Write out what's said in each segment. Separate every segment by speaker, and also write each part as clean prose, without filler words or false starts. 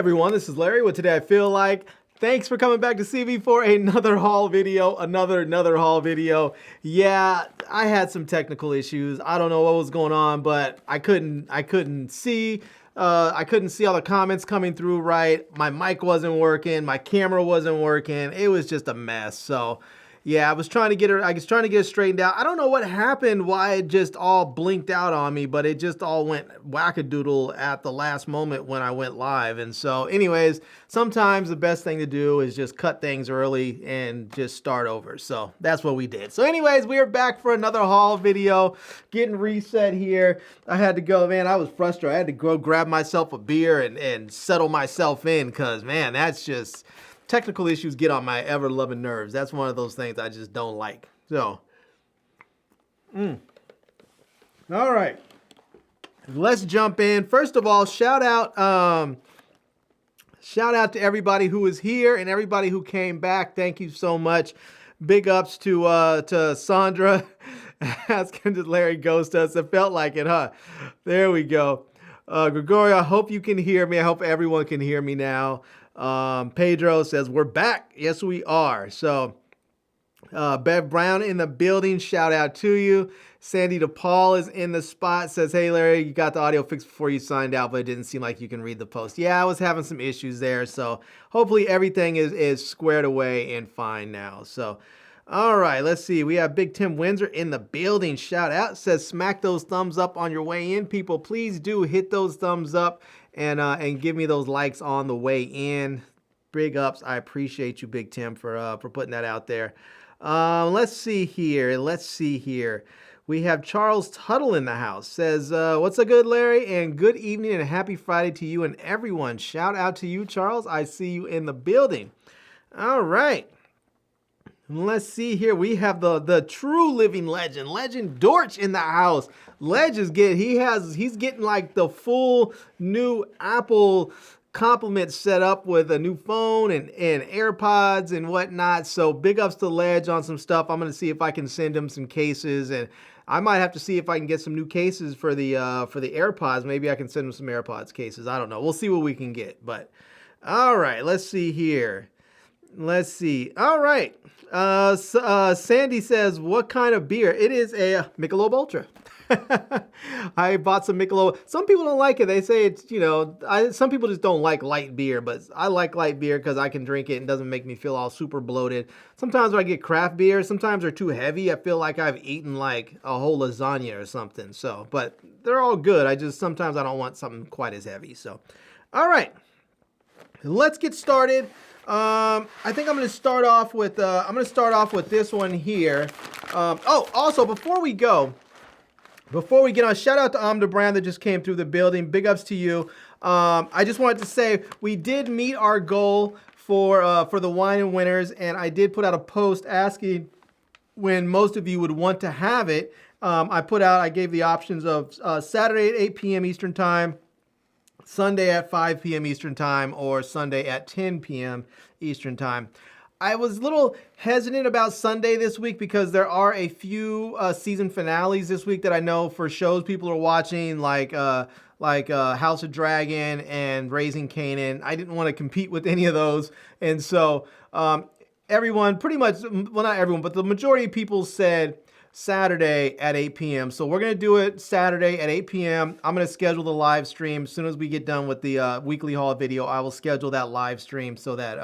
Speaker 1: everyone, this is Larry with Today I Feel Like. Thanks for coming back to see me for another haul video, another haul video. Yeah, I had some technical issues. I don't know what was going on, but I couldn't see all the comments coming through right. My mic wasn't working, my camera wasn't working. It was just a mess. So yeah, I was trying to get it straightened out. I don't know what happened, why it just all blinked out on me, but it just all went wackadoodle at the last moment when I went live. And so anyways, sometimes the best thing to do is just cut things early and just start over. So that's what we did. So anyways, we are back for another haul video, getting reset here. I had to go, man, I was frustrated. I had to go grab myself a beer and settle myself in because, man, that's just... technical issues get on my ever-loving nerves. That's one of those things I just don't like. So, all right, let's jump in. First of all, shout out to everybody who is here and everybody who came back. Thank you so much. Big ups to Sandra asking did Larry ghost us. It felt like it, huh? There we go. Gregorio, I hope you can hear me. I hope everyone can hear me now. Pedro says we're back. Yes, we are. So Bev Brown in the building, shout out to you. Sandy DePaul is in the spot, says, hey Larry, you got the audio fixed before you signed out, but it didn't seem like you can read the post. Yeah, I was having some issues there, so hopefully everything is squared away and fine now. So all right, let's see. We have Big Tim Windsor in the building. Shout out. Says smack those thumbs up on your way in. People, please do hit those thumbs up and give me those likes on the way in. Big ups. I appreciate you, Big Tim, for putting that out there. Let's see here. We have Charles Tuttle in the house. Says, what's a good, Larry? And good evening and happy Friday to you and everyone. Shout out to you, Charles. I see you in the building. All right. Let's see here. We have the true living legend Dorch in the house. Ledge is he's getting like the full new Apple compliment set up with a new phone and AirPods and whatnot. So big ups to Ledge on some stuff. I'm gonna see if I can send him some cases, and I might have to see if I can get some new cases for the AirPods. Maybe I can send him some AirPods cases. I don't know. We'll see what we can get. But all right, let's see here. Let's see. All right. Sandy says, what kind of beer? It is a Michelob Ultra. I bought some Michelob. Some people don't like it. They say it's, some people just don't like light beer, but I like light beer because I can drink it and it doesn't make me feel all super bloated. Sometimes when I get craft beer, sometimes they're too heavy. I feel like I've eaten like a whole lasagna or something. So, but they're all good. Sometimes I don't want something quite as heavy. So, all right, let's get started. I think I'm going to start off with this one here. Also before we get on, shout out to Amda Brand that just came through the building. Big ups to you. I just wanted to say we did meet our goal for the wine and winners, and I did put out a post asking when most of you would want to have it. I gave the options of Saturday at 8 p.m. Eastern Time, Sunday at 5 p.m. Eastern Time, or Sunday at 10 p.m. Eastern Time. I was a little hesitant about Sunday this week because there are a few season finales this week that I know for shows people are watching, like House of Dragon and Raising Kanan. I didn't want to compete with any of those, and so everyone, pretty much, well, not everyone, but the majority of people said Saturday at 8 p.m. So we're going to do it Saturday at 8 p.m. I'm going to schedule the live stream. As soon as we get done with the weekly haul video, I will schedule that live stream so that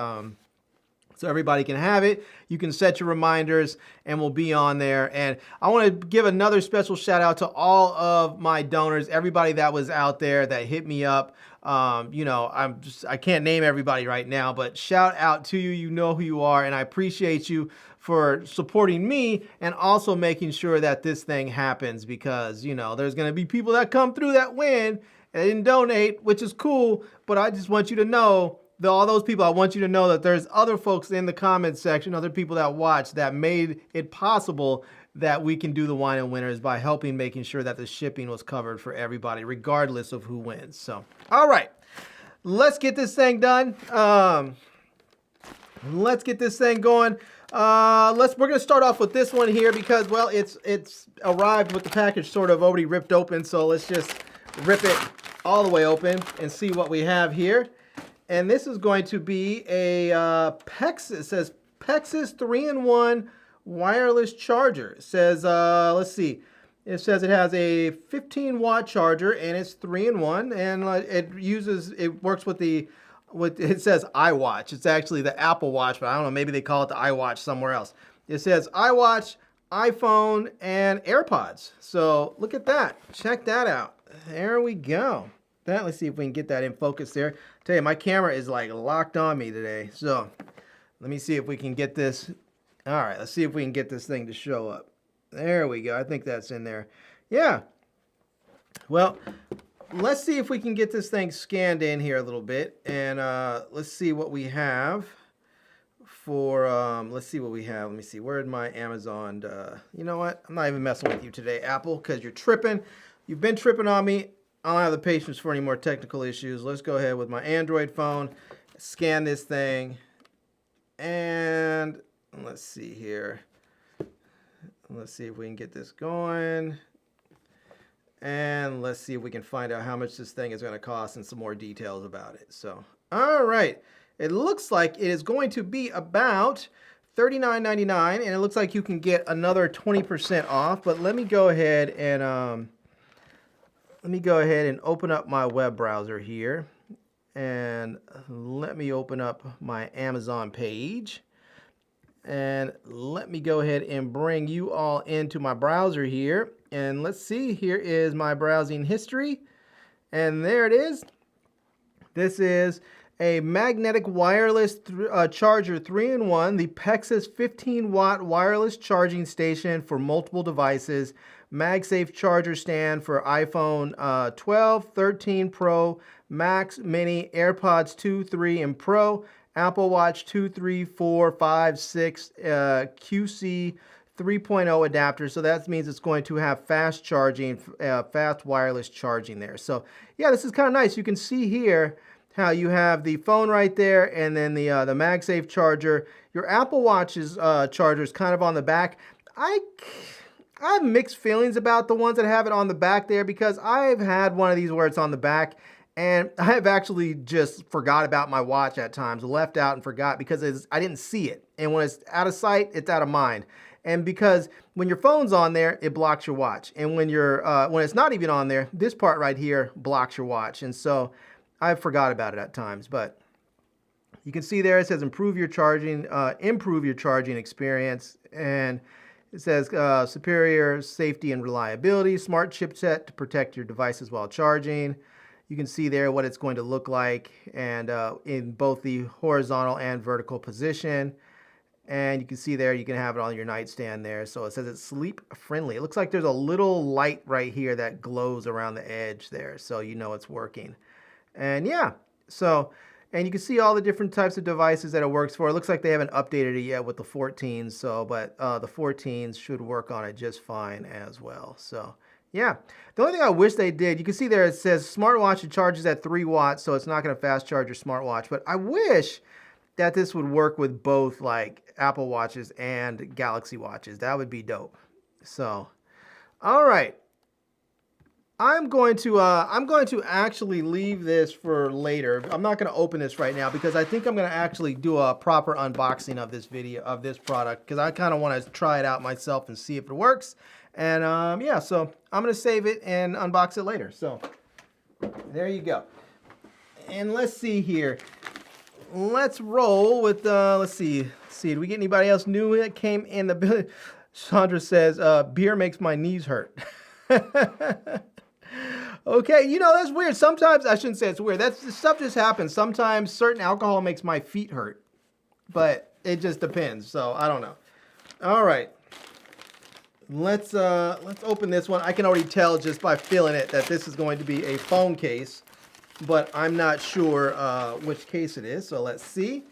Speaker 1: so everybody can have it. You can set your reminders and we'll be on there. And I want to give another special shout out to all of my donors, everybody that was out there that hit me up. I can't name everybody right now, but shout out to you. You know who you are, and I appreciate you for supporting me and also making sure that this thing happens, because there's going to be people that come through that win and didn't donate, which is cool, but I just want you to know, all those people, I want you to know that there's other folks in the comments section, other people that watch, that made it possible that we can do the wine and winners by making sure that the shipping was covered for everybody, regardless of who wins. So, all right, let's get this thing done. Let's get this thing going. We're going to start off with this one here because, well, it's arrived with the package sort of already ripped open. So let's just rip it all the way open and see what we have here. And this is going to be a PEXXUS. It says PEXXUS 3-in-1 wireless charger. It says, let's see. It says it has a 15-watt charger and it's 3-in-1, and it works with it says iWatch. It's actually the Apple Watch, but I don't know, maybe they call it the iWatch somewhere else. It says iWatch, iPhone, and AirPods. So look at that. Check that out. There we go. Let's see if we can get that in focus there. Tell you, my camera is like locked on me today. So let me see if we can get this. All right, let's see if we can get this thing to show up. There we go. I think that's in there. Yeah. Well, let's see if we can get this thing scanned in here a little bit. And let's see what we have for, let's see what we have. Let me see. Where'd my Amazon, you know what? I'm not even messing with you today, Apple, because you're tripping. You've been tripping on me. I don't have the patience for any more technical issues. Let's go ahead with my Android phone, scan this thing, and let's see here. Let's see if we can get this going. And let's see if we can find out how much this thing is going to cost and some more details about it. So, all right. It looks like it is going to be about $39.99, and it looks like you can get another 20% off. But let me go ahead and open up my web browser here, and let me open up my Amazon page. And let me go ahead and bring you all into my browser here. And let's see, here is my browsing history. And there it is. This is a magnetic wireless charger 3-in-1, the PEXXUS 15-watt wireless charging station for multiple devices, MagSafe charger stand for iPhone 12, 13 Pro, Max, Mini, AirPods 2, 3, and Pro, Apple Watch 2, 3, 4, 5, 6, QC 3.0 adapter. So that means it's going to have fast charging, fast wireless charging there. So yeah, this is kind of nice. You can see here how you have the phone right there, and then the MagSafe charger. Your Apple Watch's charger is kind of on the back. I have mixed feelings about the ones that have it on the back there, because I've had one of these where it's on the back, and I've actually just forgot about my watch at times, left out and forgot, because I didn't see it. And when it's out of sight, it's out of mind. And because when your phone's on there, it blocks your watch. And when it's not even on there, this part right here blocks your watch. And so I forgot about it at times. But you can see there it says improve your charging experience. And it says superior safety and reliability, smart chipset to protect your devices while charging. You can see there what it's going to look like, and in both the horizontal and vertical position. And you can see there you can have it on your nightstand there. So it says it's sleep friendly. It looks like there's a little light right here that glows around the edge there, so you know it's working. And yeah, so, and you can see all the different types of devices that it works for. It looks like they haven't updated it yet with the 14s, so, but the 14s should work on it just fine as well. So yeah, the only thing I wish they did, you can see there it says smartwatch, it charges at 3 watts, so it's not going to fast charge your smartwatch. But I wish that this would work with both like Apple Watches and Galaxy Watches. That would be dope. So, all right. I'm going to actually leave this for later. I'm not going to open this right now, because I think I'm going to actually do a proper unboxing of this product, because I kind of want to try it out myself and see if it works. And yeah, so I'm going to save it and unbox it later. So there you go. And let's see here. Let's roll with, let's see. Did we get anybody else new that came in the building? Chandra says, beer makes my knees hurt. Okay, you know, that's weird. Sometimes, I shouldn't say it's weird. This stuff just happens. Sometimes certain alcohol makes my feet hurt. But it just depends. So, I don't know. All right. Let's open this one. I can already tell just by feeling it that this is going to be a phone case, but I'm not sure which case it is. So let's see.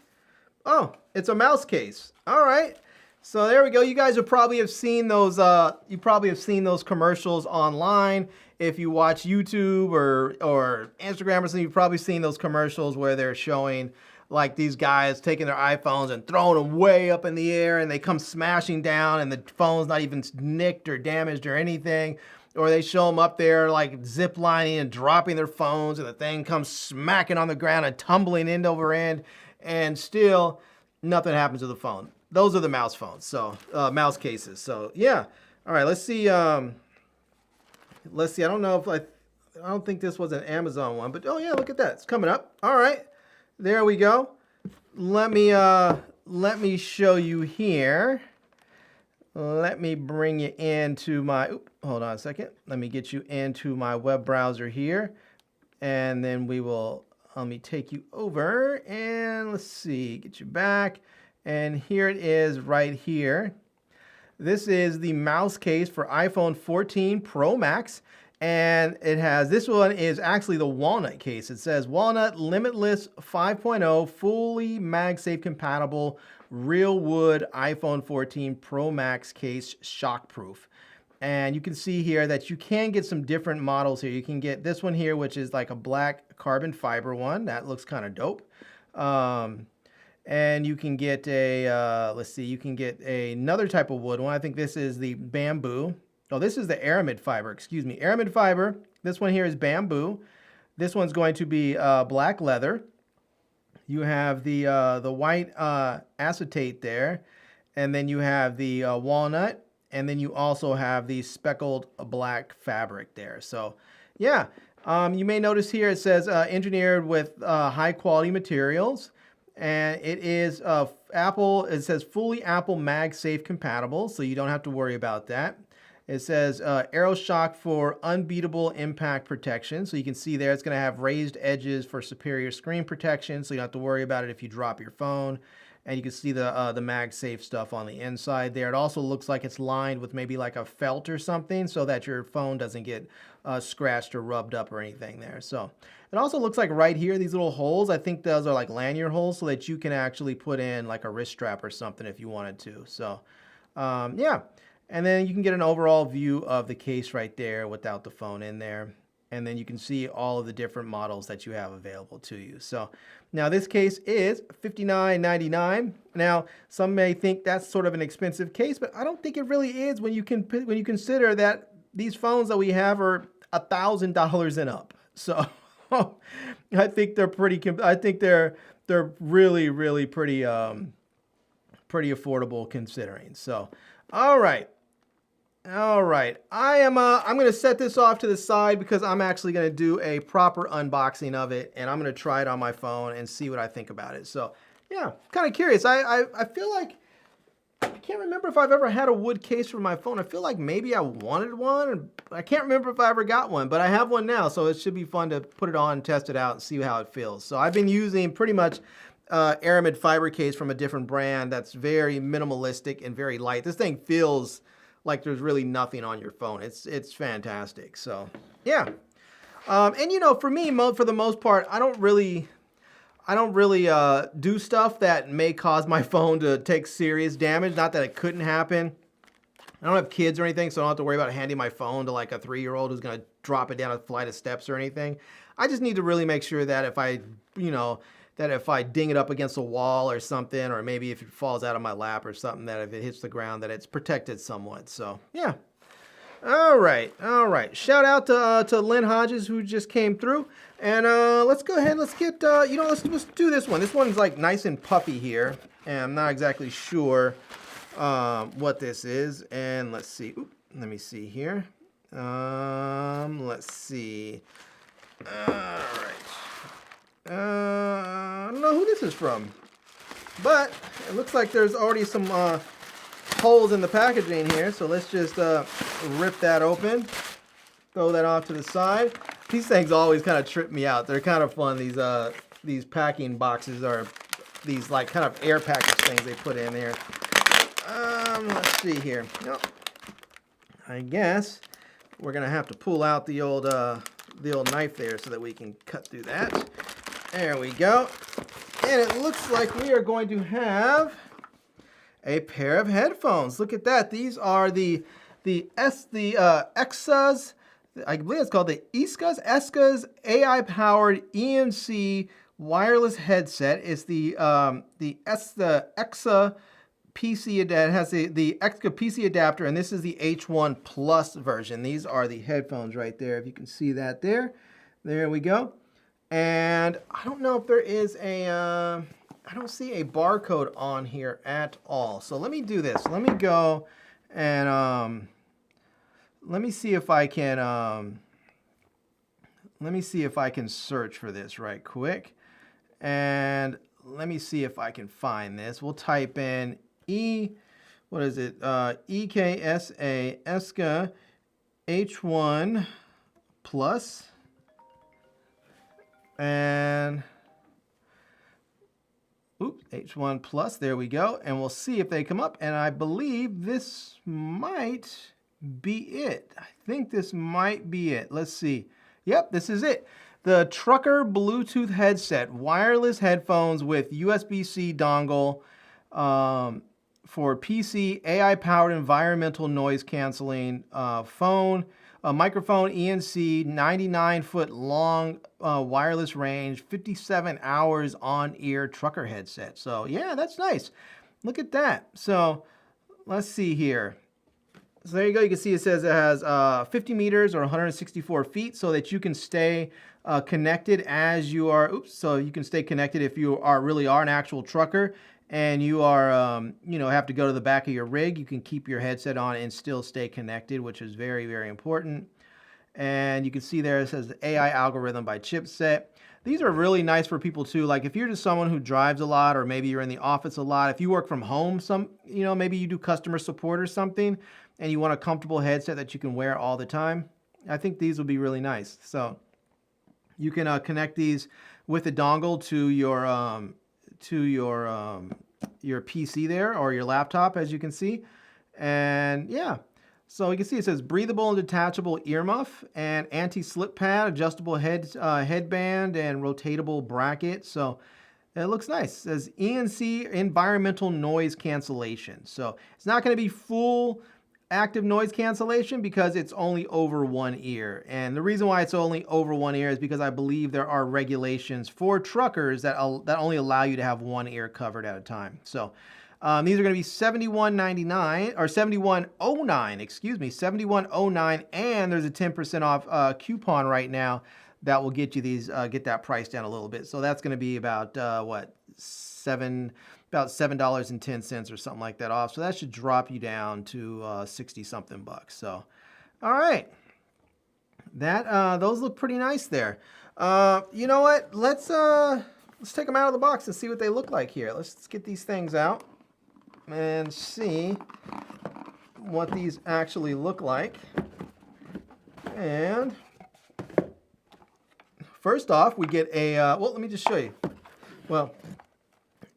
Speaker 1: Oh, it's a mouse case. All right. So there we go. You guys probably have seen those. Those commercials online. If you watch YouTube or Instagram or something, you've probably seen those commercials where they're showing like these guys taking their iPhones and throwing them way up in the air, and they come smashing down, and the phone's not even nicked or damaged or anything. or they show them up there like zip lining and dropping their phones, and the thing comes smacking on the ground and tumbling end over end, and still nothing happens to the phone. Those are the Mous phones, so Mous cases. So yeah, all right. Let's see. Let's see. I don't know if I don't think this was an Amazon one, but oh yeah, look at that. It's coming up. All right, there we go. Let me show you here. Let me bring you into my, hold on a second. Let me get you into my web browser here. And then let me take you over and let's see, get you back. And here it is right here. This is the Mous case for iPhone 14 Pro Max. And it has, this one is actually the Walnut case. It says Walnut Limitless 5.0 fully MagSafe compatible real wood iPhone 14 Pro Max case shockproof. And you can see here that you can get some different models here. You can get this one here, which is like a black carbon fiber one. That looks kind of dope. And you can get a, let's see, you can get another type of wood one. I think this is the bamboo. Oh, this is the aramid fiber, excuse me. Aramid fiber. This one here is bamboo. This one's going to be black leather. You have the white acetate there. And then you have the walnut. And then you also have the speckled black fabric there. So, yeah. You may notice here it says engineered with high quality materials. And it is Apple, it says fully Apple MagSafe compatible. So you don't have to worry about that. It says AeroShock for unbeatable impact protection. So you can see there it's going to have raised edges for superior screen protection. So you don't have to worry about it if you drop your phone. And you can see the MagSafe stuff on the inside there. It also looks like it's lined with maybe like a felt or something so that your phone doesn't get scratched or rubbed up or anything there. So it also looks like right here, these little holes, I think those are like lanyard holes so that you can actually put in like a wrist strap or something if you wanted to. So yeah. And then you can get an overall view of the case right there without the phone in there. And then you can see all of the different models that you have available to you. So now this case is $59.99. Now some may think that's sort of an expensive case, but I don't think it really is when you consider that these phones that we have are $1,000 and up. So I think they're pretty. I think they're really pretty pretty affordable considering. So all right. I'm going to set this off to the side because I'm actually going to do a proper unboxing of it, and I'm going to try it on my phone and see what I think about it. So, yeah, kind of curious. I feel like, I can't remember if I've ever had a wood case for my phone. I feel like maybe I wanted one. I can't remember if I ever got one, but I have one now, so it should be fun to put it on, test it out, and see how it feels. So I've been using pretty much aramid fiber case from a different brand that's very minimalistic and very light. This thing feels like there's really nothing on your phone. It's fantastic. So yeah, and you know, for me, for the most part, I don't really do stuff that may cause my phone to take serious damage. Not that it couldn't happen. I don't have kids or anything, so I don't have to worry about handing my phone to like a 3-year-old who's gonna drop it down a flight of steps or anything. I just need to really make sure that if I, that if I ding it up against a wall or something, or maybe if it falls out of my lap or something, that if it hits the ground, that it's protected somewhat. So yeah. All right. Shout out to Lynn Hodges who just came through, and let's go ahead. Let's get let's do this one. This one's like nice and puffy here, and I'm not exactly sure what this is. And let's see. Let me see here. Let's see. All right. I don't know who this is from, but it looks like there's already some holes in the packaging here. So let's just rip that open, throw that off to the side. These things always kind of trip me out. They're kind of fun. These packing boxes are these like kind of air package things they put in there. Let's see here. Nope. I guess we're gonna have to pull out the old knife there so that we can cut through that. There we go. And it looks like we are going to have a pair of headphones. Look at that. These are the EKSA's, I believe it's called the EKSA's AI-powered EMC wireless headset. It's the EKSA PC that has the EKSA PC adapter, and this is the H1 Plus version. These are the headphones right there. If you can see that there. There we go. And I don't know if there is a, I don't see a barcode on here at all. So let me do this. Let me go and let me see if I can, search for this right quick. And let me see if I can find this. We'll type in EKSA ESCA H1 Plus. And oops, H1 Plus, there we go. And we'll see if they come up. And I believe this might be it. I think this might be it. Let's see. Yep, this is it. The Trucker Bluetooth headset, wireless headphones with USB-C dongle for PC, AI-powered environmental noise canceling phone, a microphone, ENC, 99-foot long wireless range, 57 hours on-ear trucker headset. So yeah, that's nice. Look at that. So let's see here. So there you go. You can see it says it has 50 meters or 164 feet so that you can stay connected as you are. Oops. So you can stay connected if you really are an actual trucker and you are, you know, have to go to the back of your rig. You can keep your headset on and still stay connected, which is very, very important. And you can see there it says the AI algorithm by chipset. These are really nice for people too. Like if you're just someone who drives a lot, or maybe you're in the office a lot, if you work from home, you know, maybe you do customer support or something, and you want a comfortable headset that you can wear all the time, I think these would be really nice. So you can connect these with a dongle to your PC there, or your laptop, as you can see. And yeah, so you can see it says breathable and detachable earmuff and anti-slip pad, adjustable headband, and rotatable bracket. So it looks nice. It says ENC environmental noise cancellation. So it's not going to be full active noise cancellation because it's only over one ear. And the reason why it's only over one ear is because I believe there are regulations for truckers that only allow you to have one ear covered at a time. So these are going to be $71.99 or $71.09, excuse me, $71.09, and there's a 10% off coupon right now that will get you these, get that price down a little bit. So that's going to be about what, about $7.10 or something like that off. So that should drop you down to 60 something bucks. So, all right, that those look pretty nice there. You know what? Let's take them out of the box and see what they look like here. Let's get these things out and see what these actually look like. And first off, we get a well, let me just show you. Well,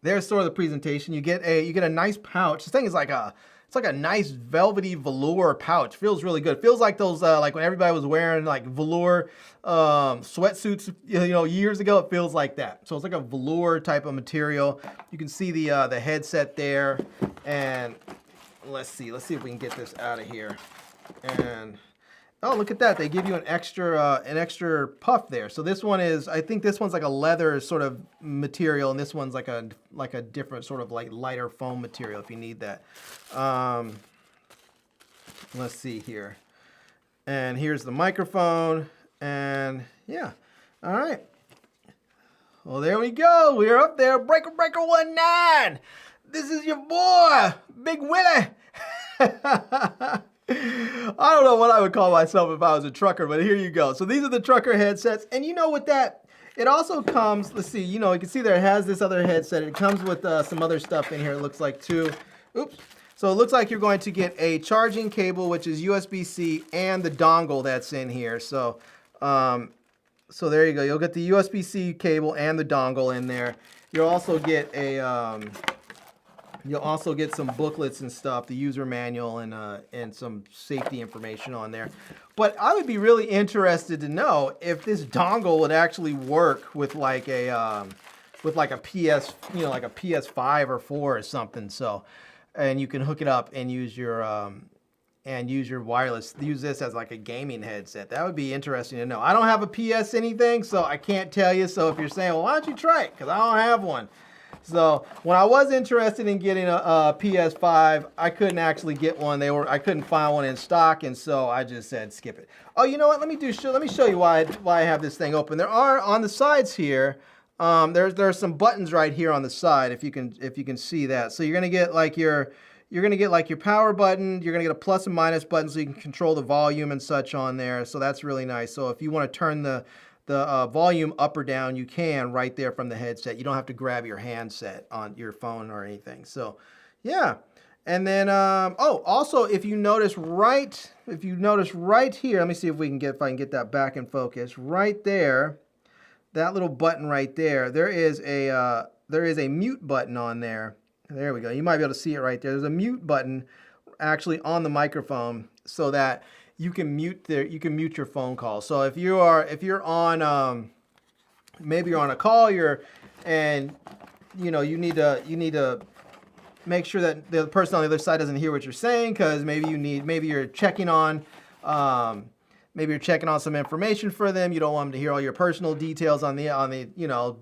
Speaker 1: there's sort of the presentation. You get a nice pouch. This thing is like it's like a nice velvety velour pouch. Feels really good. Feels like those like when everybody was wearing like velour sweatsuits, you know, years ago. It feels like that. So it's like a velour type of material. You can see the headset there, and let's see if we can get this out of here. And oh, look at that. They give you an extra puff there. So this one is, I think this one's like a leather sort of material, and this one's like a different sort of like lighter foam material if you need that. Let's see here. And here's the microphone, and yeah. All right. Well, there we go. We're up there. Breaker 19. This is your boy, Big Willie. I don't know what I would call myself if I was a trucker, but here you go. So these are the trucker headsets. And you know what that, it also comes, let's see, you know, you can see there it has this other headset. It comes with some other stuff in here, it looks like too. Oops. So it looks like you're going to get a charging cable, which is USB-C, and the dongle that's in here. So, so there you go. You'll get the USB-C cable and the dongle in there. You'll also get a, you'll also get some booklets and stuff, the user manual and some safety information on there. But I would be really interested to know if this dongle would actually work with like a PS, you know, like a PS5 or 4 or something. So, and you can hook it up and use your wireless. Use this as like a gaming headset. That would be interesting to know. I don't have a PS anything, so I can't tell you. So if you're saying, well, why don't you try it? Because I don't have one. So when I was interested in getting a PS5, I couldn't actually get one. I couldn't find one in stock, and so I just said skip it. Oh, you know what? Let me show you why I have this thing open. There are on the sides here. There's some buttons right here on the side if you can see that. So you're gonna get like your power button. You're gonna get a plus and minus button so you can control the volume and such on there. So that's really nice. So if you want to turn the volume up or down, you can right there from the headset. You don't have to grab your handset on your phone or anything. So yeah. And then oh, also if you notice right here, let me see if I can get that back in focus. Right there, that little button right there, there is a mute button on there. There we go. You might be able to see it right there. There's a mute button actually on the microphone so that you can mute your phone call. So if you're on maybe you're on a call, and you know you need to make sure that the person on the other side doesn't hear what you're saying, because maybe you're checking on some information for them. You don't want them to hear all your personal details on the you know,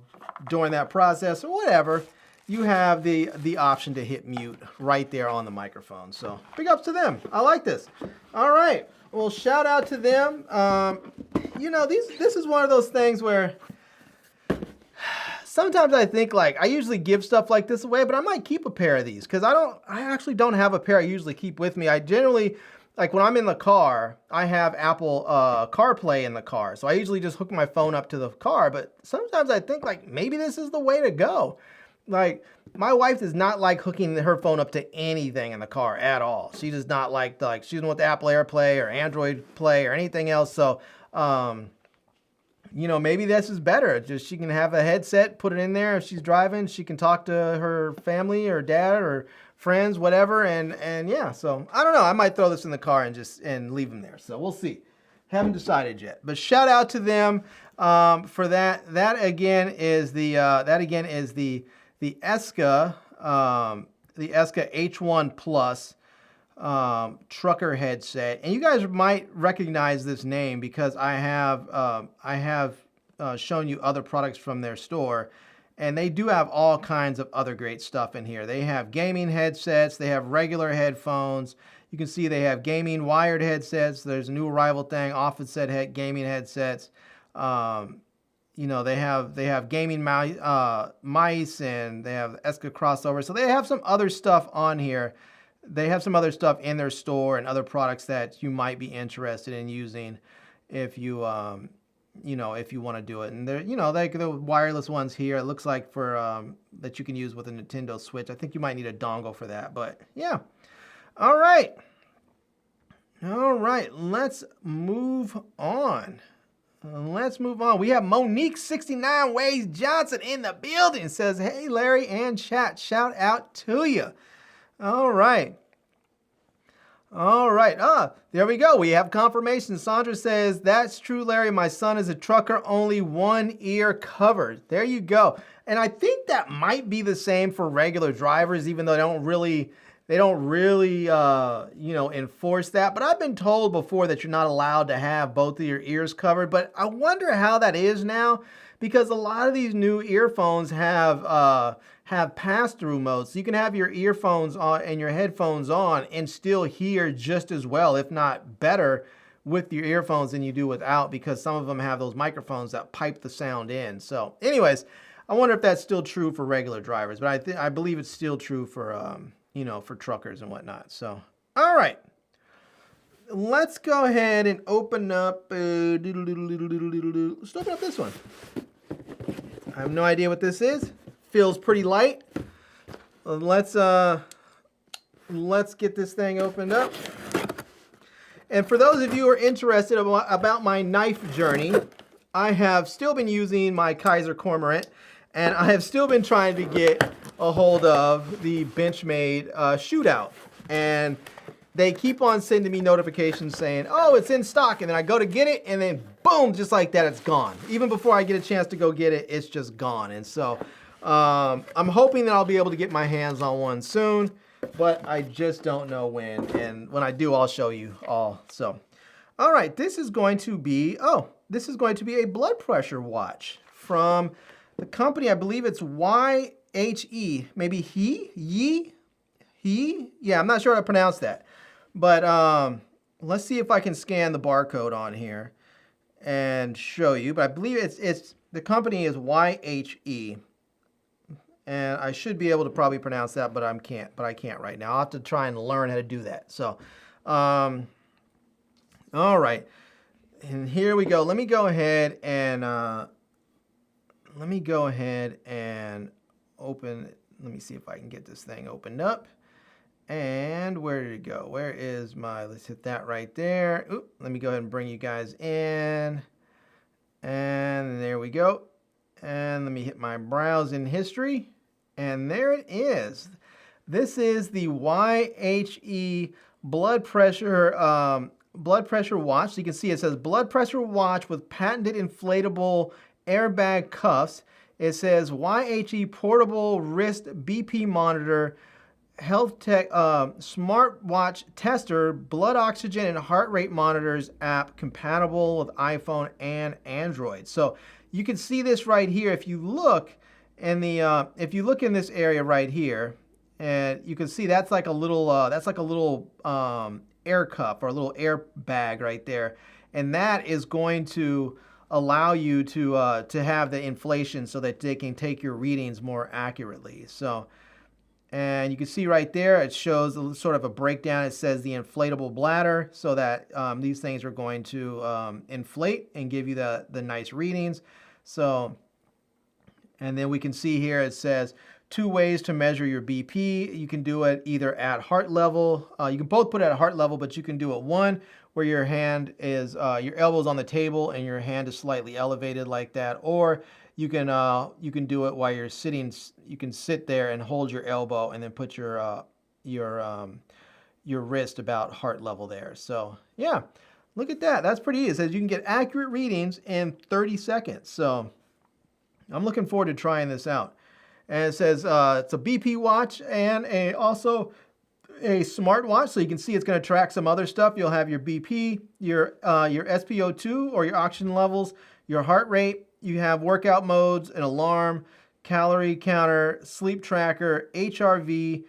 Speaker 1: during that process or whatever. You have the option to hit mute right there on the microphone. So big ups to them. I like this. All right. Well, shout out to them. You know, this is one of those things where sometimes I think, like, I usually give stuff like this away, but I might keep a pair of these because I actually don't have a pair I usually keep with me. I generally, like when I'm in the car, I have Apple CarPlay in the car. So I usually just hook my phone up to the car, but sometimes I think like maybe this is the way to go. Like, my wife does not like hooking her phone up to anything in the car at all. She does not like she doesn't want the Apple AirPlay or Android Play or anything else. So, you know, maybe this is better. Just she can have a headset, put it in there. If she's driving, she can talk to her family or dad or friends, whatever. And yeah, so I don't know. I might throw this in the car and leave them there. So we'll see. Haven't decided yet. But shout out to them for that. That again is the EKSA, the EKSA H1 Plus trucker headset, and you guys might recognize this name because I have shown you other products from their store, and they do have all kinds of other great stuff in here. They have gaming headsets, they have regular headphones. You can see they have gaming wired headsets. There's a new arrival thing, offset gaming headsets. You know, they have gaming mice, and they have EKSA crossover. So they have some other stuff on here. They have some other stuff in their store and other products that you might be interested in using if you you know, if you want to do it. And they're, you know, like the wireless ones here, it looks like for that you can use with a Nintendo Switch. I think you might need a dongle for that, but yeah. All right, let's move on. We have Monique69 Ways Johnson in the building. Says, hey, Larry and chat, shout out to you. All right. There we go. We have confirmation. Sandra says, that's true, Larry. My son is a trucker, only one ear covered. There you go. And I think that might be the same for regular drivers, even though they don't really you know, enforce that. But I've been told before that you're not allowed to have both of your ears covered. But I wonder how that is now, because a lot of these new earphones have pass-through modes. So you can have your earphones on and your headphones on and still hear just as well, if not better, with your earphones than you do without, because some of them have those microphones that pipe the sound in. So anyways, I wonder if that's still true for regular drivers, but I believe it's still true for you know, for truckers and whatnot. So, all right, let's go ahead and open up. Let's open up this one. I have no idea what this is. Feels pretty light. Let's get this thing opened up. And for those of you who are interested about my knife journey, I have still been using my Kaiser Cormorant, and I have still been trying to get a hold of the Benchmade shootout. And they keep on sending me notifications saying, oh, it's in stock. And then I go to get it, and then boom, just like that, it's gone. Even before I get a chance to go get it, it's just gone. And so I'm hoping that I'll be able to get my hands on one soon, but I just don't know when. And when I do, I'll show you all. So, all right, this is going to be a blood pressure watch from the company. I believe it's YHE, maybe he, yeah, I'm not sure how to pronounce that, but let's see if I can scan the barcode on here and show you. But I believe it's the company is YHE, and I should be able to probably pronounce that, but I can't right now. I'll have to try and learn how to do that. So, all right, and here we go. Let me go ahead and open. Let me see if I can get this thing opened up. And where did it go? Where is my, let's hit that right there. Oop, let me go ahead and bring you guys in. And there we go. And let me hit my browsing history. And there it is. This is the YHE blood pressure watch. So you can see it says blood pressure watch with patented inflatable airbag cuffs. It says YHE portable wrist BP monitor, health tech smartwatch tester, blood oxygen and heart rate monitors app compatible with iPhone and Android. So you can see this right here. If you look in the in this area right here, and you can see that's like a little air cup or a little air bag right there, and that is going to allow you to have the inflation so that they can take your readings more accurately. So, and you can see right there, it shows sort of a breakdown. It says the inflatable bladder, so that these things are going to inflate and give you the nice readings. So, and then we can see here it says 2 ways to measure your BP. You can do it either at heart level. You can both put it at heart level, but you can do it one where your hand is, your elbow's on the table and your hand is slightly elevated like that, or you can do it while you're sitting. You can sit there and hold your elbow and then put your wrist about heart level there. So yeah, look at that. That's pretty easy. It says you can get accurate readings in 30 seconds. So I'm looking forward to trying this out. And it says it's a BP watch and also a smartwatch, so you can see it's going to track some other stuff. You'll have your BP, your SpO2 or your oxygen levels, your heart rate. You have workout modes, an alarm, calorie counter, sleep tracker, HRV,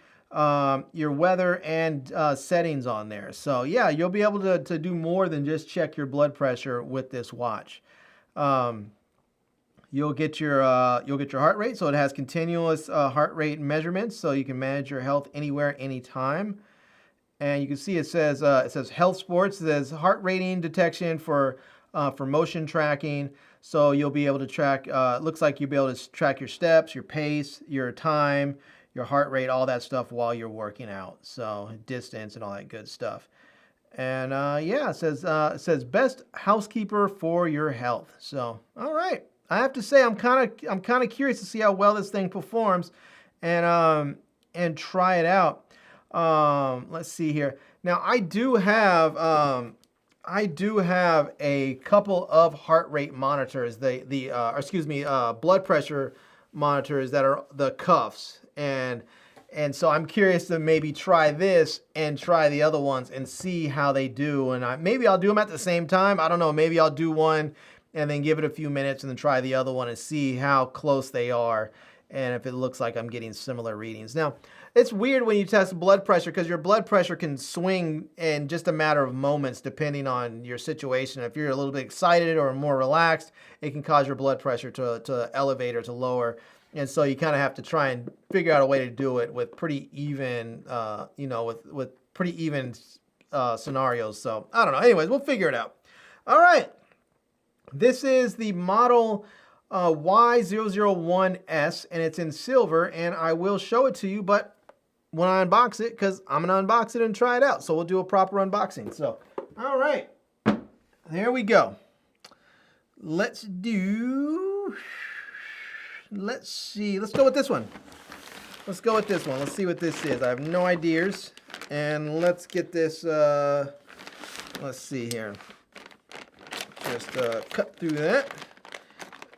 Speaker 1: your weather, and settings on there. So yeah, you'll be able to do more than just check your blood pressure with this watch. You'll get your heart rate, so it has continuous heart rate measurements, so you can manage your health anywhere, anytime. And you can see it says health sports. It says heart rating detection for motion tracking. So you'll be able to track. Looks like you'll be able to track your steps, your pace, your time, your heart rate, all that stuff while you're working out. So distance and all that good stuff. And yeah, it says best housekeeper for your health. So all right. I have to say I'm kind of curious to see how well this thing performs, and try it out. Let's see here. Now I do have a couple of heart rate monitors. Blood pressure monitors that are the cuffs, and so I'm curious to maybe try this and try the other ones and see how they do. And maybe I'll do them at the same time. I don't know. Maybe I'll do one and then give it a few minutes and then try the other one and see how close they are and if it looks like I'm getting similar readings. Now, it's weird when you test blood pressure because your blood pressure can swing in just a matter of moments depending on your situation. If you're a little bit excited or more relaxed, it can cause your blood pressure to elevate or to lower. And so you kind of have to try and figure out a way to do it with pretty even, with pretty even scenarios. So I don't know. Anyways, we'll figure it out. All right. This is the model Y001S, and it's in silver, and I will show it to you, but when I unbox it, because I'm going to unbox it and try it out, so we'll do a proper unboxing. So, all right, there we go. Let's see, let's go with this one. Let's go with this one. Let's see what this is. I have no ideas, and let's get this, let's see here. Just cut through that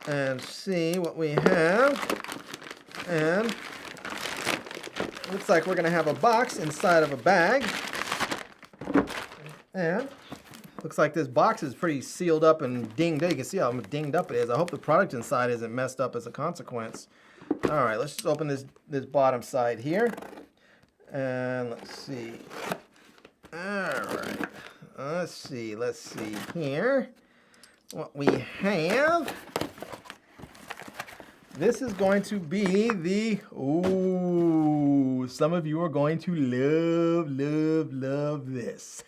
Speaker 1: and see what we have. And looks like we're going to have a box inside of a bag. And looks like this box is pretty sealed up and dinged up. You can see how dinged up it is. I hope the product inside isn't messed up as a consequence. All right, let's just open this bottom side here. And let's see. All right. Let's see here what we have. This is going to be the, ooh, some of you are going to love this.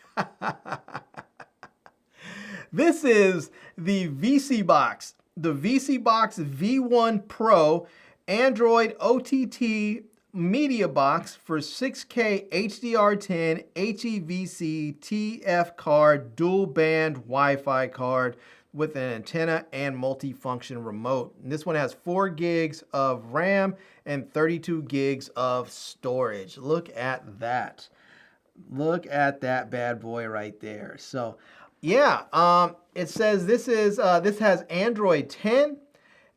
Speaker 1: This is the vSeeBox, the vSeeBox V1 Pro Android OTT Media Box for 6K HDR10 HEVC TF card, dual band Wi-Fi card with an antenna and multifunction remote. And this one has 4 gigs of RAM and 32 gigs of storage. Look at that. Look at that bad boy right there. So yeah, it says this has Android 10.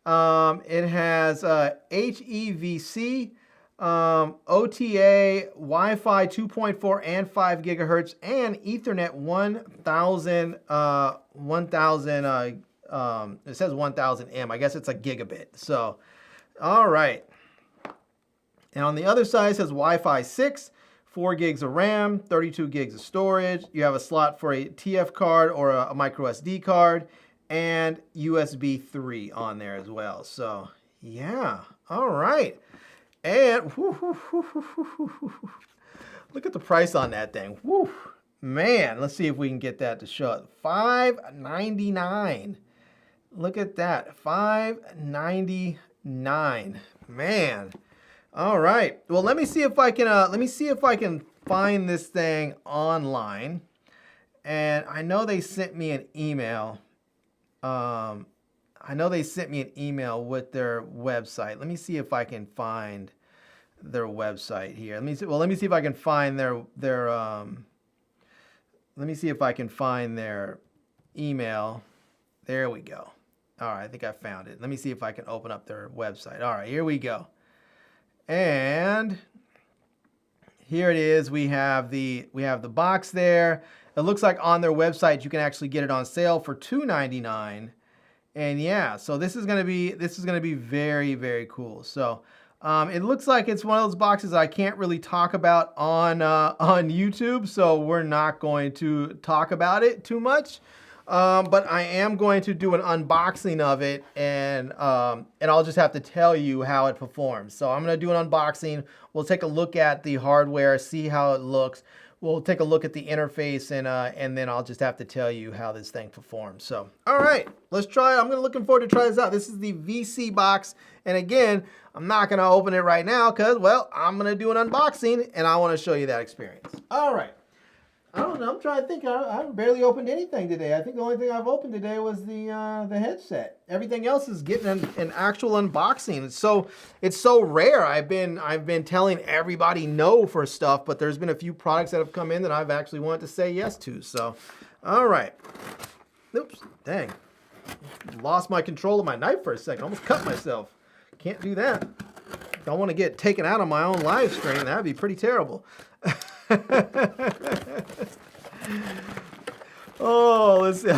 Speaker 1: It has HEVC, OTA, Wi-Fi 2.4 and 5 gigahertz, and Ethernet 1000. It says 1000 M. I guess it's a gigabit. So, all right. And on the other side, it says Wi-Fi 6, 4 gigs of RAM, 32 gigs of storage. You have a slot for a TF card or a micro SD card, and USB 3 on there as well. So, yeah. All right. And look at the price on that thing. Woo, man, let's see if we can get that to show up. $599. Look at that. $599. Man. All right. Well, let me see if I can find this thing online. And I know they sent me an email. I know they sent me an email with their website. Let me see if I can find their website here. Let me see. Well, let me see if I can find their let me see if I can find their email. There we go. All right, I think I found it. Let me see if I can open up their website. All right, here we go. And here it is. We have the box there. It looks like on their website you can actually get it on sale for $299. And yeah, so this is gonna be very, very cool. So it looks like it's one of those boxes I can't really talk about on YouTube, so we're not going to talk about it too much. But I am going to do an unboxing of it, and I'll just have to tell you how it performs. So I'm gonna do an unboxing. We'll take a look at the hardware, see how it looks. We'll take a look at the interface, and then I'll just have to tell you how this thing performs. So, all right, let's try it. I'm looking forward to try this out. This is the vSeeBox, and again, I'm not gonna open it right now because, well, I'm gonna do an unboxing, and I wanna show you that experience. All right. I don't know. I'm trying to think. I haven't barely opened anything today. I think the only thing I've opened today was the headset. Everything else is getting an actual unboxing. It's so rare. I've been telling everybody no for stuff, but there's been a few products that have come in that I've actually wanted to say yes to. So, all right. Oops, dang. Lost my control of my knife for a second. Almost cut myself. Can't do that. Don't want to get taken out on my own live stream. That'd be pretty terrible. Oh, let's see.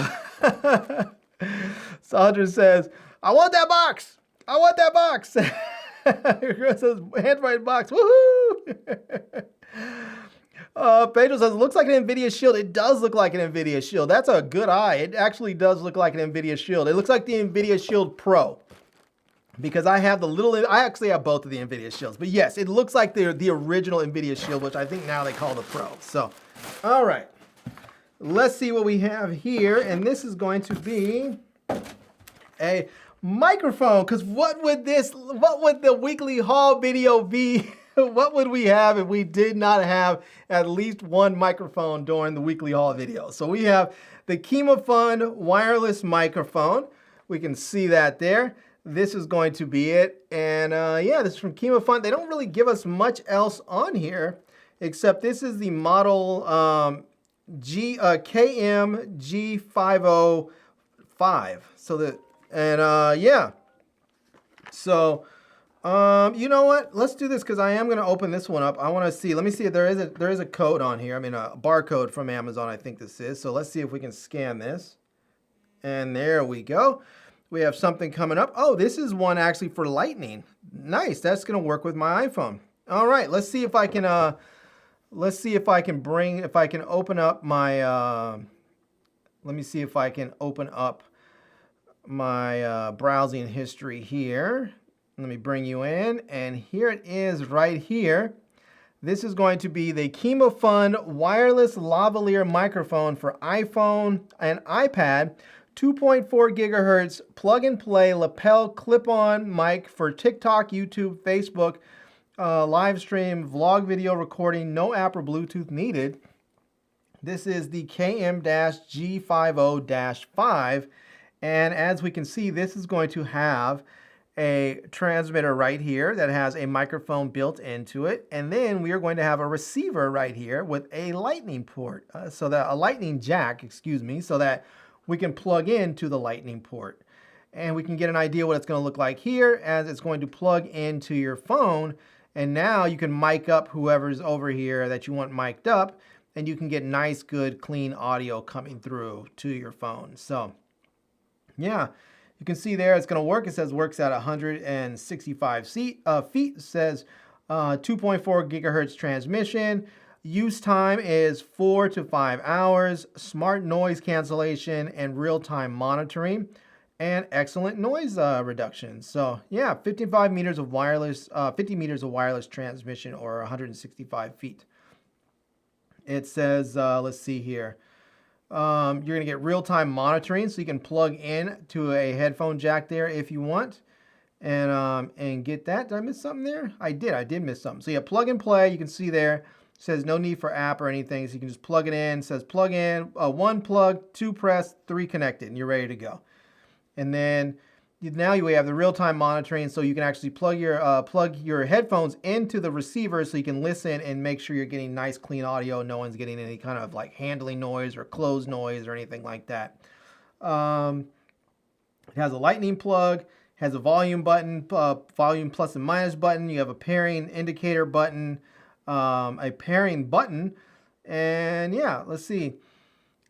Speaker 1: Sandra says, I want that box. I want that box. It says handwriting box. Woohoo! Pedro says, it looks like an NVIDIA Shield. It does look like an NVIDIA Shield. That's a good eye. It actually does look like an NVIDIA Shield. It looks like the NVIDIA Shield Pro. Because I actually have both of the NVIDIA Shields. But yes, it looks like the original NVIDIA Shield, which I think now they call the Pro. So, all right. Let's see what we have here. And this is going to be a microphone. Because what would the weekly haul video be? What would we have if we did not have at least one microphone during the weekly haul video? So we have the KIMAFUN Wireless Microphone. We can see that there. This is going to be it. And yeah, this is from KIMAFUN. They don't really give us much else on here, except this is the model KMG505. So yeah. So you know what? Let's do this because I am going to open this one up. I want to see. Let me see if there is a code on here. I mean, a barcode from Amazon, I think this is. So let's see if we can scan this. And there we go. we have something coming up. Oh, this is one actually for lightning. Nice. That's going to work with my iPhone. All right, let's see if I can open up my let me see if I can open up my browsing history here. Let me bring you in, and here it is right here. This is going to be the KIMAFUN Wireless Lavalier Microphone for iPhone and iPad. 2.4 gigahertz plug-and-play lapel clip-on mic for TikTok, YouTube, Facebook, live stream, vlog video recording, no app or Bluetooth needed. This is the KM-G50-5, and as we can see, this is going to have a transmitter right here that has a microphone built into it, and then we are going to have a receiver right here with a lightning port, a lightning jack, excuse me, so that we can plug into the lightning port. And we can get an idea what it's going to look like here as it's going to plug into your phone. And now you can mic up whoever's over here that you want mic'd up, and you can get nice, good, clean audio coming through to your phone. So yeah, you can see there it's going to work. It says works at 165 feet. It says 2.4 gigahertz transmission. Use time is 4 to 5 hours. Smart noise cancellation and real-time monitoring, and excellent noise reduction. So yeah, 55 meters of wireless, 50 meters of wireless transmission, or 165 feet. It says, let's see here. You're gonna get real-time monitoring, so you can plug in to a headphone jack there if you want, and get that. Did I miss something there? I did miss something. So yeah, plug and play. You can see there. It says no need for app or anything, so you can just plug it in. It says plug in, 1 plug, 2 press, 3 connected, and you're ready to go. And then now you have the real-time monitoring, so you can actually plug your headphones into the receiver so you can listen and make sure you're getting nice, clean audio. No one's getting any kind of like handling noise or close noise or anything like that. It has a lightning plug, has a volume button, volume plus and minus button. You have a pairing indicator button, a pairing button, and yeah, let's see.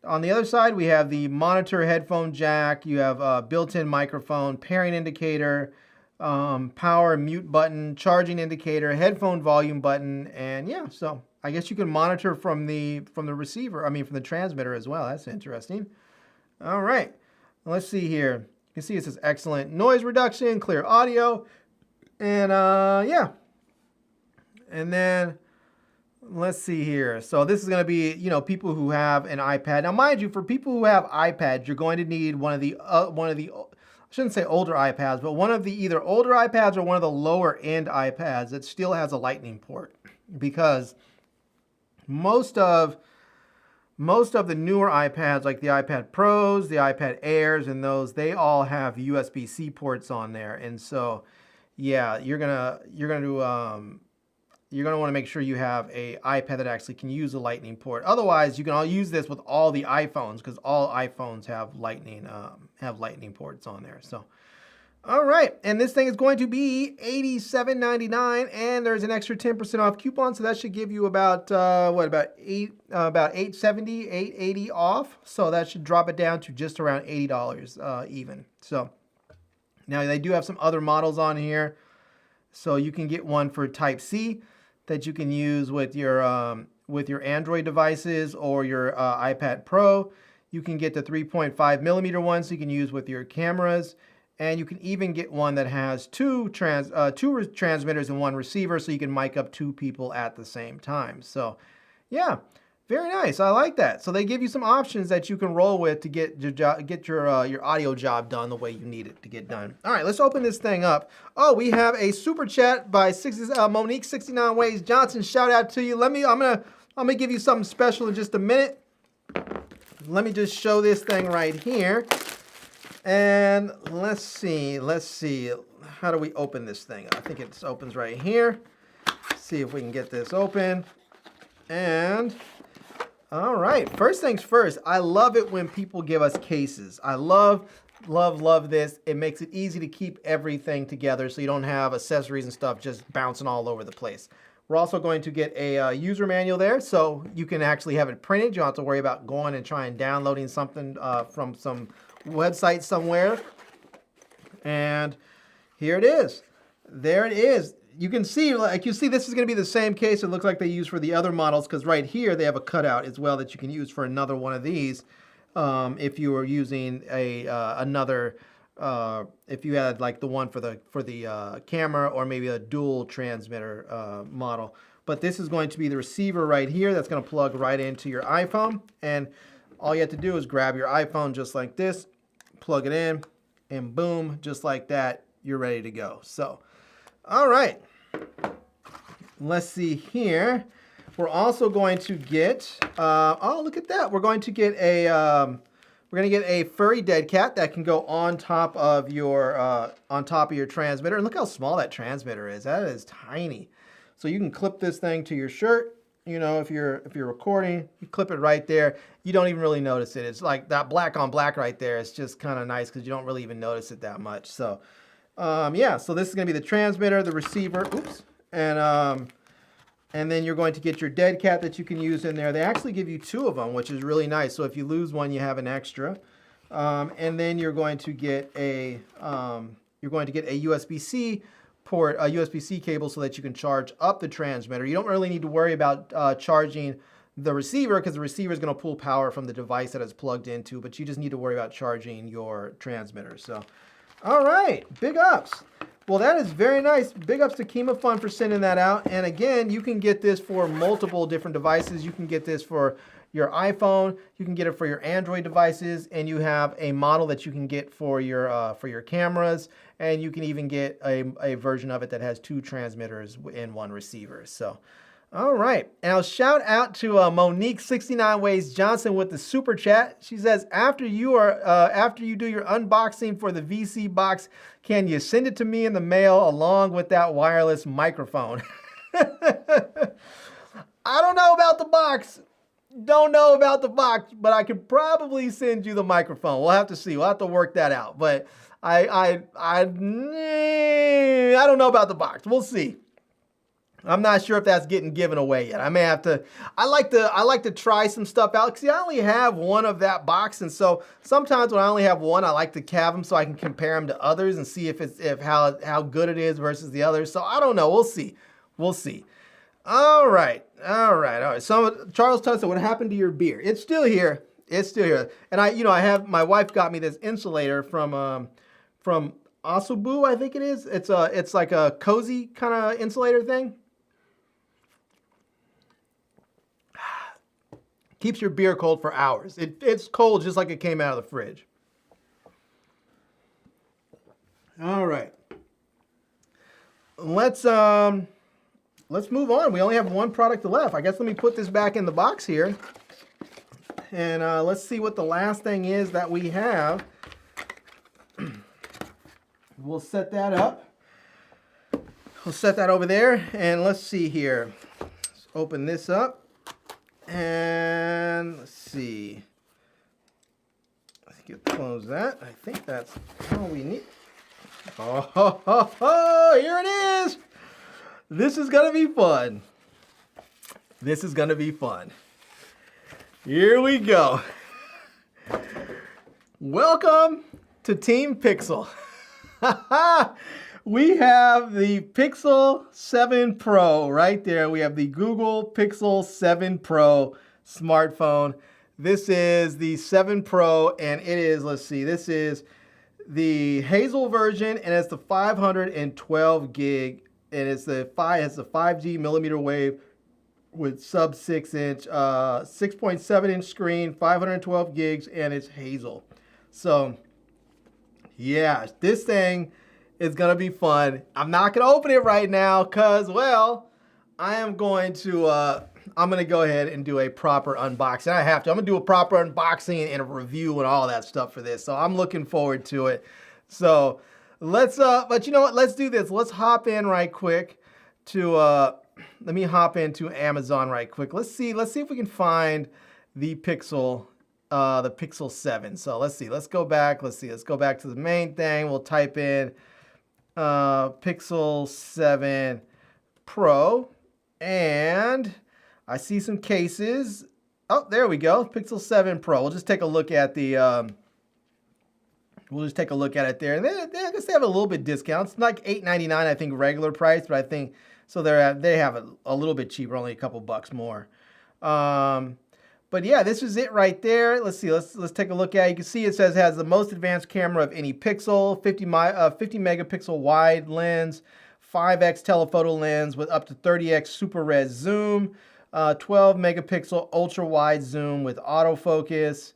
Speaker 1: On the other side, we have the monitor headphone jack. You have a built-in microphone, pairing indicator, power mute button, charging indicator, headphone volume button, and yeah, so I guess you can monitor from the receiver, from the transmitter as well. That's interesting. All right, let's see here. You can see it says excellent noise reduction, clear audio, and yeah. And then let's see here. So this is going to be, people who have an iPad. Now, mind you, for people who have iPads, you're going to need one of the I shouldn't say older iPads, but one of the either older iPads or one of the lower end iPads that still has a lightning port, because most of the newer iPads, like the iPad Pros, the iPad Airs, and those, they all have USB-C ports on there. And so, yeah, you're gonna want to make sure you have a iPad that actually can use a lightning port. Otherwise, you can all use this with all the iPhones, because all iPhones have lightning ports on there. So, all right, and this thing is going to be $87.99, and there's an extra 10% off coupon, so that should give you about $870, $880 off. So that should drop it down to just around $80 even. So now they do have some other models on here, so you can get one for Type-C that you can use with your Android devices or your iPad Pro. You can get the 3.5 millimeter one, so you can use with your cameras, and you can even get one that has two transmitters and 1 receiver, so you can mic up 2 people at the same time. So, yeah, very nice. I like that. So they give you some options that you can roll with to get your audio job done the way you need it to get done. All right, let's open this thing up. Oh, we have a super chat by Monique 69 Ways Johnson. Shout out to you. I'm gonna give you something special in just a minute. Let me just show this thing right here. And let's see. How do we open this thing? I think it opens right here. Let's see if we can get this open. And all right, first things first, I love it when people give us cases. I love this. It makes it easy to keep everything together so you don't have accessories and stuff just bouncing all over the place. We're also going to get a user manual there, so you can actually have it printed. You don't have to worry about going and trying downloading something from some website somewhere. And here it is. There it is. You can see, like you see, this is going to be the same case it looks like they use for the other models, because right here they have a cutout as well that you can use for another one of these. If you were using a if you had like the one for the camera, or maybe a dual transmitter model. But this is going to be the receiver right here that's going to plug right into your iPhone, and all you have to do is grab your iPhone just like this, plug it in, and boom, just like that, you're ready to go. So, all right, let's see here. We're also going to get, oh, look at that. We're going to get a furry dead cat that can go on top of your transmitter. And look how small that transmitter is. That is tiny. So you can clip this thing to your shirt. You know, if you're recording, you clip it right there. You don't even really notice it. It's like that black on black right there. It's just kind of nice because you don't really even notice it that much. So, yeah. So this is gonna be the transmitter, the receiver. Oops. And then you're going to get your dead cat that you can use in there. They actually give you 2 of them, which is really nice. So if you lose one, you have an extra. And then you're going to get a USB-C port, a USB-C cable, so that you can charge up the transmitter. You don't really need to worry about charging the receiver, because the receiver is going to pull power from the device that it's plugged into, but you just need to worry about charging your transmitter. So, all right, big ups. Well, that is very nice. Big ups to KIMAFUN for sending that out. And again, you can get this for multiple different devices. You can get this for your iPhone. You can get it for your Android devices, and you have a model that you can get for your cameras. And you can even get a version of it that has 2 transmitters in 1 receiver. So, all right. And I'll shout out to Monique69 Johnson with the super chat. She says, after you do your unboxing for the vSeeBox, can you send it to me in the mail along with that wireless microphone? I don't know about the box. Don't know about the box, but I could probably send you the microphone. We'll have to see. We'll have to work that out. But I don't know about the box. We'll see. I'm not sure if that's getting given away yet. I may have to. I like to try some stuff out, because I only have one of that box, and so sometimes when I only have one, I like to have them so I can compare them to others and see how good it is versus the others. So I don't know. We'll see. We'll see. All right. So Charles Tutt said, "What happened to your beer?" It's still here. It's still here. And I have, my wife got me this insulator from Asobu, I think it is. It's like a cozy kind of insulator thing. Keeps your beer cold for hours. It's cold just like it came out of the fridge. All right. Let's move on. We only have one product left. I guess let me put this back in the box here. And let's see what the last thing is that we have. We'll set that up. We'll set that over there. And let's see here. Let's open this up. And let's see. I think you close that. I think that's all we need. Oh, here it is. This is going to be fun. This is going to be fun. Here we go. Welcome to Team Pixel. We have the Pixel 7 Pro right there. We have the Google Pixel 7 Pro smartphone. This is the 7 Pro, and it is, let's see, this is the Hazel version, and it's the 512 gig, and it's the 5G millimeter wave with sub 6 inch, 6.7 inch screen, 512 gigs, and it's Hazel. So, yeah, this thing is gonna be fun. I'm not gonna open it right now because, well, I'm gonna go ahead and do a proper unboxing. I have to. I'm gonna do a proper unboxing and a review and all that stuff for this. So I'm looking forward to it. So let's, but you know what? Let's do this. Let's hop in right quick to, let me hop into Amazon right quick. Let's see if we can find the Pixel 7. So let's see. Let's go back. Let's go back to the main thing. We'll type in Pixel 7 Pro, and I see some cases. Oh, there we go. Pixel 7 Pro. We'll just take a look at the we'll just take a look at it there. And I guess they have a little bit discount. It's like $8.99, I think, regular price, but I think so. They have it a little bit cheaper, only a couple bucks more. But yeah, this is it right there. Let's see. Let's take a look at it. You can see it says it has the most advanced camera of any Pixel, 50 megapixel wide lens, 5x telephoto lens with up to 30x super res zoom, 12 megapixel ultra wide zoom with autofocus.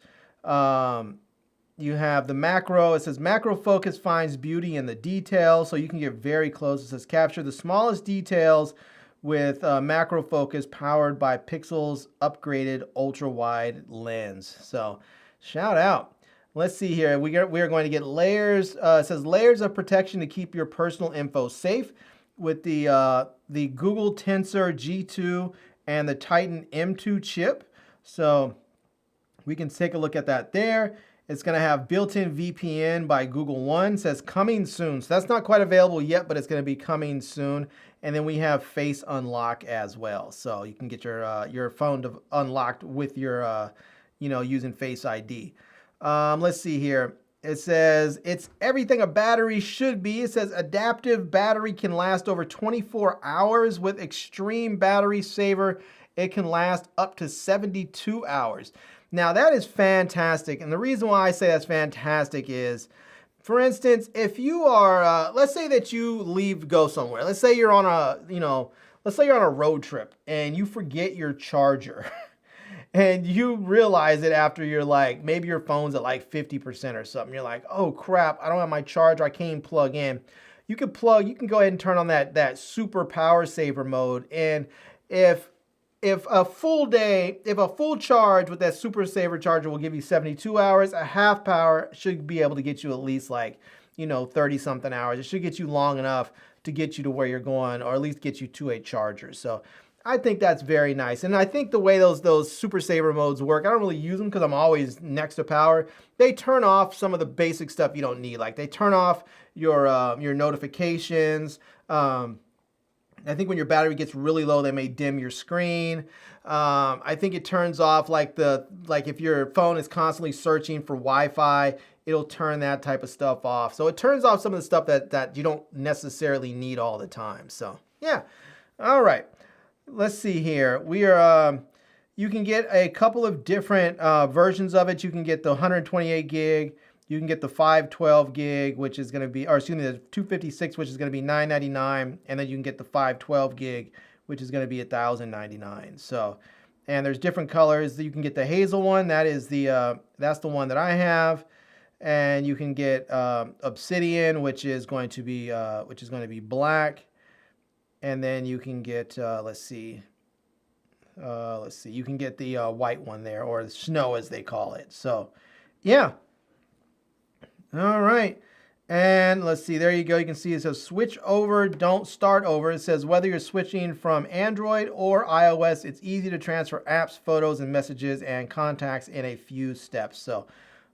Speaker 1: You have the macro. It says macro focus finds beauty in the details, so you can get very close. It says capture the smallest details with macro focus powered by Pixel's upgraded ultra wide lens. So shout out. Let's see here. We are going to get layers. It says layers of protection to keep your personal info safe with the Google Tensor G2 and the Titan M2 chip. So we can take a look at that there. It's going to have built-in VPN by Google One. It says coming soon. So that's not quite available yet, but it's going to be coming soon. And then we have Face Unlock as well. So you can get your phone unlocked with your, using Face ID. Let's see here. It says it's everything a battery should be. It says adaptive battery can last over 24 hours with extreme battery saver. It can last up to 72 hours. Now that is fantastic. And the reason why I say that's fantastic is, for instance, if you are, let's say that you go somewhere. Let's say you're on a road trip and you forget your charger. And you realize it after you're like, maybe your phone's at like 50% or something. You're like, oh crap, I don't have my charger, I can't even plug in. You can go ahead and turn on that super power saver mode. And if a full charge with that super saver charger will give you 72 hours, a half power should be able to get you at least like, 30 something hours. It should get you long enough to get you to where you're going, or at least get you to a charger. So I think that's very nice. And I think the way those super saver modes work, I don't really use them because I'm always next to power. They turn off some of the basic stuff you don't need. Like they turn off your notifications. I think when your battery gets really low, they may dim your screen. I think it turns off like if your phone is constantly searching for Wi-Fi, it'll turn that type of stuff off. So it turns off some of the stuff that you don't necessarily need all the time. So yeah, all right. Let's see here. You can get a couple of different versions of it. You can get the 128 gig. You can get the 512 gig, which is going to be, the 256, which is going to be $9.99, and then you can get the 512 gig, which is going to be $1,099. So, and there's different colors. You can get the Hazel one. That's the one that I have, and you can get Obsidian, which is going to be black, and then you can get let's see, you can get the white one there, or the snow as they call it. So, yeah. All right, and let's see, there you go. You can see it says switch over, don't start over. It says whether you're switching from Android or iOS, it's easy to transfer apps, photos, and messages and contacts in a few steps. So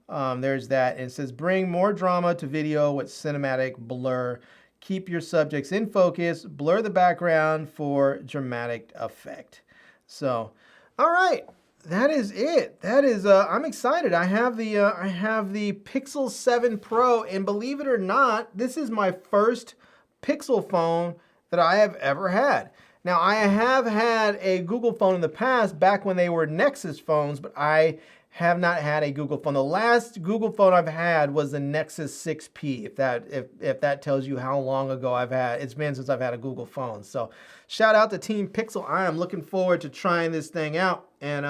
Speaker 1: there's that. And it says bring more drama to video with cinematic blur. Keep your subjects in focus, blur the background for dramatic effect. So, all right. That is it. That is, I'm excited. I have the Pixel 7 Pro, and believe it or not, this is my first Pixel phone that I have ever had. Now, I have had a Google phone in the past, back when they were Nexus phones, but I have not had a Google phone. The last Google phone I've had was the Nexus 6P, if that tells you how long ago it's been since I've had a Google phone. So shout out to Team Pixel. I am looking forward to trying this thing out. And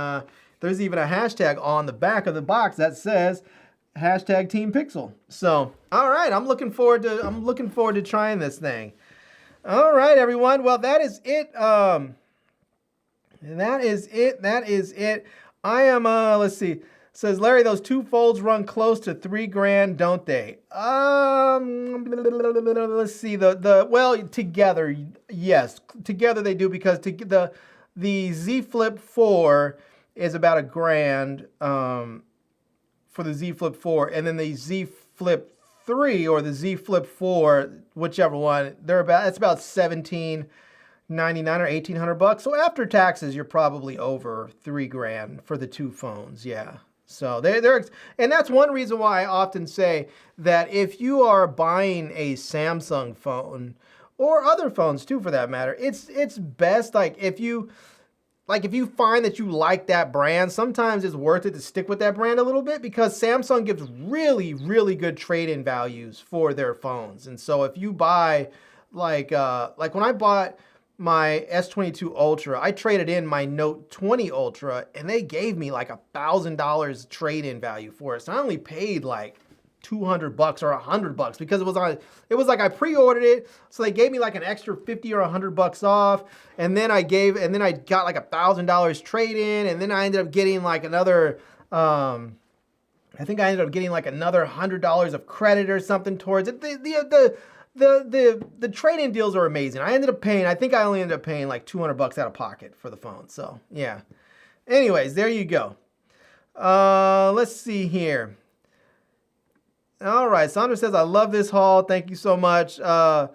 Speaker 1: there's even a hashtag on the back of the box that says hashtag Team Pixel. So, all right, I'm looking forward to trying this thing. All right, everyone. Well, that is it. That is it. I am, let's see. Says, Larry, those two folds run close to $3,000, don't they? Let's see. Well, together, yes. Together they do, because the Z Flip 4 is about $1,000 for the Z Flip 4. And then the Z Flip 3 or the Z Flip 4, whichever one, it's about $1,799 or $1,800. So after taxes, you're probably over $3,000 for the two phones. Yeah. So and that's one reason why I often say that if you are buying a Samsung phone, or other phones too for that matter, it's best if you find that you like that brand, sometimes it's worth it to stick with that brand a little bit, because Samsung gives really, really good trade-in values for their phones. And so if you buy, like when I bought my S22 Ultra, I traded in my Note 20 Ultra, and they gave me like $1,000 trade-in value for it. So I only paid like $200 or $100 because it was like I pre-ordered it, so they gave me like an extra $50 or $100 off, and then I got like $1,000 trade-in, and then I ended up getting like another I think I ended up getting like another $100 of credit or something towards it. The trade-in deals are amazing. I think I only ended up paying like $200 out of pocket for the phone. So yeah. Anyways, there you go. Let's see here. All right, Sandra says, I love this haul. Thank you so much. Pedro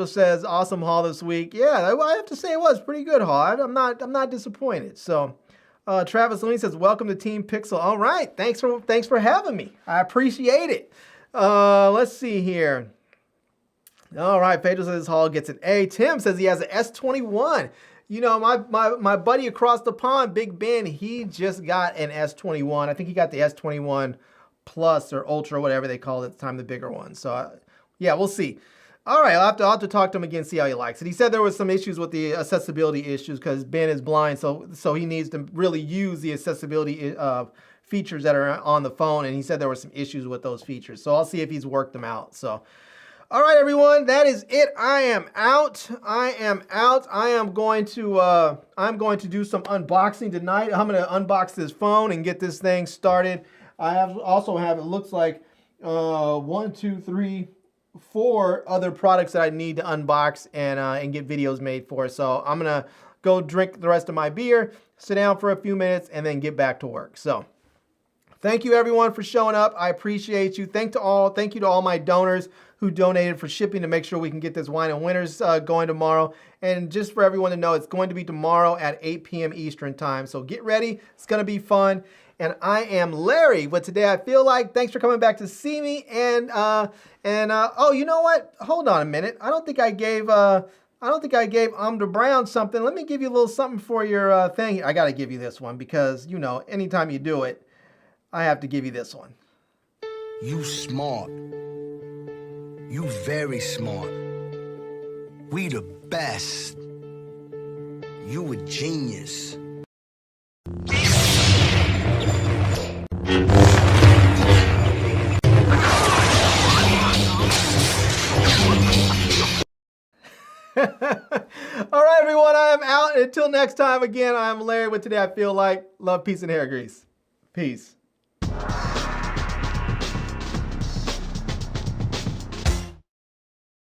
Speaker 1: says, awesome haul this week. Yeah, I have to say it was pretty good haul. I'm not disappointed. So Travis Lee says, welcome to Team Pixel. All right, thanks for having me. I appreciate it. Let's see here. All right, Pedro says this haul gets an A. Tim says he has an S21. You know, my buddy across the pond, Big Ben, he just got an S21. I think he got the S21 Plus or Ultra, whatever they called it at the time, the bigger one. So yeah, we'll see. All right, I'll have to talk to him again, see how he likes it. He said there was some issues with the accessibility issues because Ben is blind, so he needs to really use the accessibility features that are on the phone, and he said there were some issues with those features. So I'll see if he's worked them out. So, all right, everyone, that is it. I am out. I'm going to do some unboxing tonight. I'm going to unbox this phone and get this thing started. I also have, it looks like 1, 2, 3, 4 other products that I need to unbox and get videos made for. So I'm gonna go drink the rest of my beer, sit down for a few minutes, and then get back to work. So thank you everyone for showing up. I appreciate you. Thank you to all my donors who donated for shipping to make sure we can get this Wine and Winters going tomorrow. And just for everyone to know, it's going to be tomorrow at 8 p.m. Eastern time. So get ready. It's gonna be fun. And I am Larry with Today I Feel Like. Thanks for coming back to see me. And oh, you know what? Hold on a minute. I don't think I gave Umda Brown something. Let me give you a little something for your thing. I got to give you this one because, you know, anytime you do it, I have to give you this one.
Speaker 2: You smart. You very smart. We the best. You a genius.
Speaker 1: All right, everyone, I am out. Until next time, again, I'm Larry with Today I Feel Like. Love, peace, and hair grease. Peace.